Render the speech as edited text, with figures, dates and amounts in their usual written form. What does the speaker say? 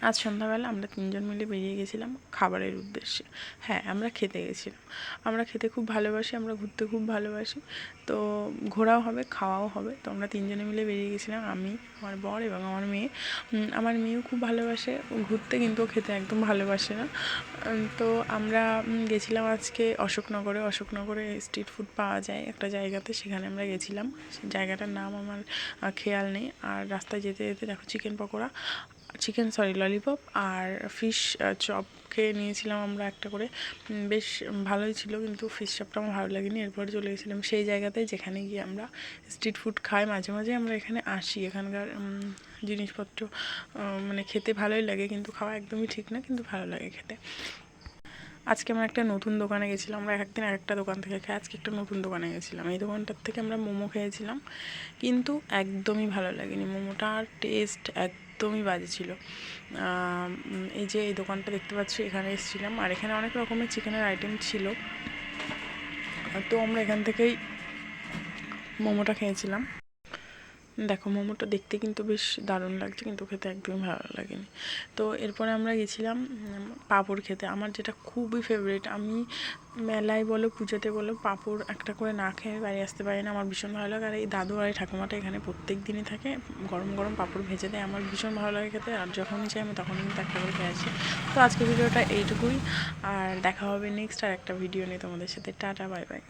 আজ সন্ধ্যাবেলা আমরা 3জন মিলে বেরিয়ে গেছিলাম খাবারের উদ্দেশ্যে। হ্যাঁ, আমরা খেতে গেছিলাম। আমরা খেতে খুব ভালোবাসি, আমরা ঘুরতে খুব ভালোবাসি। তো ঘোরাও হবে, খাওয়াও হবে। তো আমরা 3জনে মিলে বেরিয়ে গেছিলাম, আমি, আমার বর এবং আমার মেয়ে। আমার মেয়েও খুব ভালোবাসে ঘুরতে, কিন্তু ও খেতে একদম ভালোবাসে না। তো আমরা গেছিলাম আজকে অশোকনগরে স্ট্রিট ফুড পাওয়া যায় একটা জায়গাতে, সেখানে আমরা গেছিলাম। সেই জায়গাটার নাম আমার খেয়াল নেই। আর রাস্তায় যেতে যেতে দেখো ললিপপ আর ফিশ চপ খেয়ে নিয়েছিলাম আমরা একটা করে। বেশ ভালোই ছিল, কিন্তু ফিশ চপটা আমার ভালো লাগেনি। এরপরে চলে গেছিলাম সেই জায়গাতে যেখানে গিয়ে আমরা স্ট্রিট ফুড খাই। মাঝে মাঝে আমরা এখানে আসি। এখানকার জিনিসপত্র মানে খেতে ভালোই লাগে, কিন্তু খাওয়া একদমই ঠিক না, কিন্তু ভালো লাগে খেতে। আজকে আমরা একটা নতুন দোকানে গেছিলাম। আমরা একদিন আরেকটা দোকান থেকে খাই, আজকে একটা নতুন দোকানে গেছিলাম। এই দোকানটার থেকে আমরা মোমো খেয়েছিলাম, কিন্তু একদমই ভালো লাগেনি। মোমোটার টেস্ট একদমই বাজে ছিল। এই যে এই দোকানটা দেখতে পাচ্ছি, এখানে এসেছিলাম, আর এখানে অনেক রকমের চিকেনের আইটেম ছিল। তো আমরা এখান থেকেই মোমোটা খেয়েছিলাম। দেখো, মোমোটা দেখতে কিন্তু বেশ দারুণ লাগছে, কিন্তু খেতে একদমই ভালো লাগেনি। তো এরপরে আমরা গেছিলাম পাঁপড় খেতে, আমার যেটা খুবই ফেভারিট। আমি মেলায় বলো, পুজোতে বলো, পাঁপড় একটা করে না খেয়ে বাড়ি আসতে পারি না। আমার ভীষণ ভালো লাগে। আর এই দাদু আর এই ঠাকুমাটা এখানে প্রত্যেক দিনই থাকে, গরম গরম পাঁপড় ভেজে দেয়, আমার ভীষণ ভালো লাগে খেতে। আর যখনই চাই আমি তখনই কিন্তু একটা করে খেয়ে আসি। তো আজকে ভিডিওটা এইটুকুই, আর দেখা হবে নেক্সট আর একটা ভিডিও নিয়ে তোমাদের সাথে। Tata, bye bye.